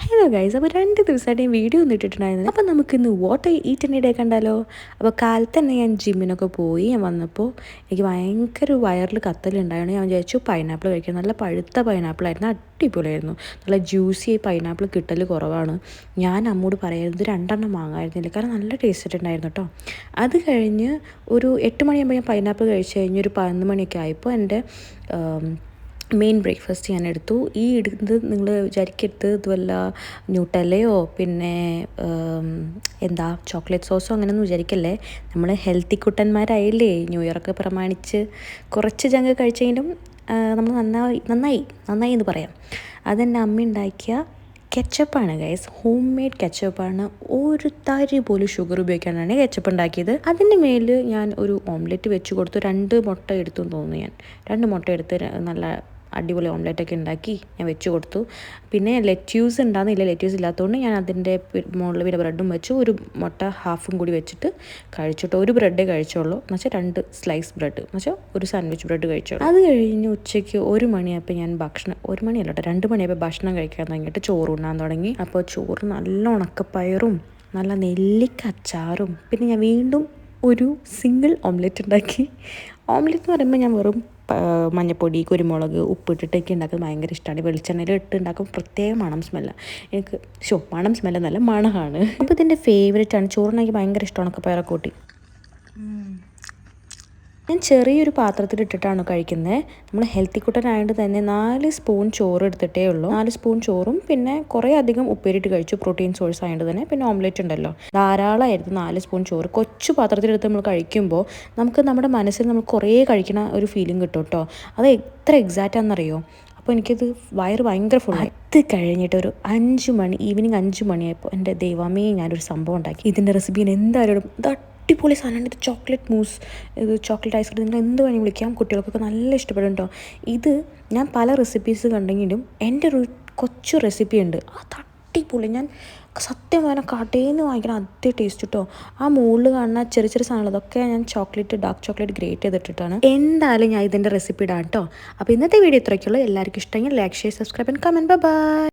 Hello guys, അപ്പോൾ 2 ദിവസമായിട്ട് ഞാൻ വീഡിയോ ഒന്നും ഇട്ടിട്ടുണ്ടായിരുന്നു. അപ്പോൾ നമുക്കിന്ന് what eat in A day കണ്ടാലോ. അപ്പോൾ കാലത്ത് തന്നെ ഞാൻ ജിമ്മിനൊക്കെ പോയി. ഞാൻ വന്നപ്പോൾ എനിക്ക് ഭയങ്കര വയറിൽ കത്തലുണ്ടായിരുന്നു. ഞാൻ വിചാരിച്ചു പൈനാപ്പിൾ കഴിക്കാൻ. നല്ല പഴുത്ത പൈനാപ്പിളായിരുന്നു, അടിപൊളിയായിരുന്നു. നല്ല ജ്യൂസി പൈനാപ്പിൾ കിട്ടൽ കുറവാണ്. ഞാൻ അമ്മോട് പറയുന്നത് 2 വാങ്ങായിരുന്നില്ല, കാരണം നല്ല ടേസ്റ്റ് ഉണ്ടായിരുന്നു കേട്ടോ. അത് കഴിഞ്ഞ് ഒരു 8 മണിയാകുമ്പോൾ ഞാൻ പൈനാപ്പിൾ കഴിച്ച് കഴിഞ്ഞ് ഒരു 11 മണിയൊക്കെ ആയപ്പോൾ എൻ്റെ മെയിൻ ബ്രേക്ക്ഫാസ്റ്റ് ഞാൻ എടുത്തു. ഈ ഇടുന്നത് നിങ്ങൾ വിചാരിക്കരുത് ഇതുവല്ല ന്യൂട്ടല്ലയോ പിന്നെ എന്താ ചോക്ലേറ്റ് സോസോ അങ്ങനെയൊന്നും വിചാരിക്കല്ലേ. നമ്മൾ ഹെൽത്തി കുട്ടന്മാരായില്ലേ, ന്യൂ ഇയറൊക്കെ പ്രമാണിച്ച് കുറച്ച് ജങ്ക് കഴിച്ചെങ്കിലും നമ്മൾ നന്നായി എന്ന് പറയാം. അതെൻ്റെ അമ്മ ഉണ്ടാക്കിയ കെച്ചപ്പാണ് ഗൈസ്, ഹോം മെയ്ഡ് കെച്ചപ്പാണ്. ഒരു തരി പോലും ഷുഗർ ഉപയോഗിക്കാനാണ് കെച്ചപ്പ് ഉണ്ടാക്കിയത്. അതിൻ്റെ മേലിൽ ഞാൻ ഒരു ഓംലെറ്റ് വെച്ച് കൊടുത്തു. 2 മുട്ട എടുത്തു തോന്നുന്നു. ഞാൻ 2 മുട്ട എടുത്ത് നല്ല അടിപൊളി ഓംലെറ്റൊക്കെ ഉണ്ടാക്കി ഞാൻ വെച്ച് കൊടുത്തു. പിന്നെ ലെറ്റ്യൂസ് ഉണ്ടാകുന്നില്ല, ലെറ്റ്യൂസ് ഇല്ലാത്തതുകൊണ്ട് ഞാൻ അതിൻ്റെ മുകളിൽ പിന്നെ ബ്രെഡും വെച്ചു. ഒരു മുട്ട ഹാഫും കൂടി വെച്ചിട്ട് കഴിച്ചിട്ട് ഒരു ബ്രെഡേ കഴിച്ചോളൂ, എന്നുവെച്ചാൽ 2 സ്ലൈസ് ബ്രെഡ്, എന്നുവെച്ചാൽ ഒരു സാൻഡ്വിച്ച് ബ്രെഡ് കഴിച്ചോളൂ. അത് കഴിഞ്ഞ് ഉച്ചയ്ക്ക് 1 മണിയായപ്പോൾ ഞാൻ 1 മണിയല്ല കേട്ടോ, 2 മണിയായപ്പോൾ ഭക്ഷണം കഴിക്കാൻ തുടങ്ങിയിട്ട് ചോറ് ഉണ്ണാൻ തുടങ്ങി. അപ്പോൾ ചോറ് നല്ല ഉണക്കപ്പയറും നല്ല നെല്ലിക്ക അച്ചാറും പിന്നെ ഞാൻ വീണ്ടും ഒരു സിംഗിൾ ഓംലെറ്റ് ഉണ്ടാക്കി. ഓംലെറ്റ് എന്ന് പറയുമ്പോൾ ഞാൻ വെറും മഞ്ഞൾപ്പൊടി, കുരുമുളക്, ഉപ്പിട്ടിട്ടൊക്കെ ഉണ്ടാക്കുന്നത് ഭയങ്കര ഇഷ്ടമാണ്. വെളിച്ചെണ്ണയിൽ ഉണ്ടാക്കും, പ്രത്യേക മണം സ്മെല്ലാണ് എനിക്ക്. മണം സ്മെല്ലെന്നല്ല, മണമാണ്. അപ്പോൾ ഇതിൻ്റെ ഫേവറേറ്റാണ്. ചോറിനെനിക്ക് ഭയങ്കര ഇഷ്ടമാണ് ഉണക്കപ്പയറൊക്കെ കൂട്ടി. ഞാൻ ചെറിയൊരു പാത്രത്തിലിട്ടിട്ടാണ് കഴിക്കുന്നത്. നമ്മൾ ഹെൽത്തി കുട്ടനായതുകൊണ്ട് തന്നെ 4 സ്പൂൺ ചോറ് എടുത്തിട്ടേ ഉള്ളൂ. 4 സ്പൂൺ ചോറും പിന്നെ കുറേ അധികം ഉപ്പേരിട്ട് കഴിച്ചു, പ്രോട്ടീൻ സോഴ്സ് ആയതുകൊണ്ട് തന്നെ. പിന്നെ ഓംലെറ്റ് ഉണ്ടല്ലോ, ധാരാളമായിരുന്നു 4 സ്പൂൺ ചോറ്. കൊച്ചു പാത്രത്തിലെടുത്ത് നമ്മൾ കഴിക്കുമ്പോൾ നമ്മുടെ മനസ്സിൽ നമ്മൾ കുറേ കഴിക്കണ ഒരു ഫീലിംഗ് കിട്ടും കേട്ടോ. അത് എത്ര എക്സാക്റ്റ് ആണെന്നറിയോ. അപ്പോൾ എനിക്കത് വയറ് ഭയങ്കര ഫുള്ളായി. അത് കഴിഞ്ഞിട്ട് ഒരു 5 മണി, ഈവനിങ് 5 മണിയായപ്പോൾ എൻ്റെ ദൈവമേ ഞാനൊരു സംഭവം ഉണ്ടാക്കി. ഇതിൻ്റെ റെസിപ്പി ഞാൻ എന്തായാലും അടിപൊളി സാധനമാണ്. ഇത് ചോക്ലേറ്റ് മൂസ്, ഇത് ചോക്ലേറ്റ് ഐസ്ക്രീം, നിങ്ങൾ എന്ത് വേണമെങ്കിൽ വിളിക്കാം. കുട്ടികൾക്കൊക്കെ നല്ല ഇഷ്ടപ്പെടും കേട്ടോ. ഇത് ഞാൻ പല റെസിപ്പീസ് കണ്ടെങ്കിലും എൻ്റെ ഒരു കൊച്ചു റെസിപ്പി ഉണ്ട്, അത് അടിപൊളി. ഞാൻ സത്യം പറഞ്ഞാൽ കടയിൽ നിന്ന് വാങ്ങിക്കണം അതേ ടേസ്റ്റ് കേട്ടോ. ആ മുകളിൽ കാണുന്ന ചെറിയ സാധനങ്ങൾ അതൊക്കെ ഞാൻ ഡാർക്ക് ചോക്ലേറ്റ് ഗ്രേറ്റ് ചെയ്തിട്ടിട്ടാണ്. എന്തായാലും ഞാൻ ഇതിൻ്റെ റെസിപ്പി ഇടാം കേട്ടോ. അപ്പോൾ ഇന്നത്തെ വീഡിയോ ഇത്രയൊക്കെയുള്ളൂ. എല്ലാവർക്കും ഇഷ്ടമെങ്കിൽ like, share, subscribe and comment. By.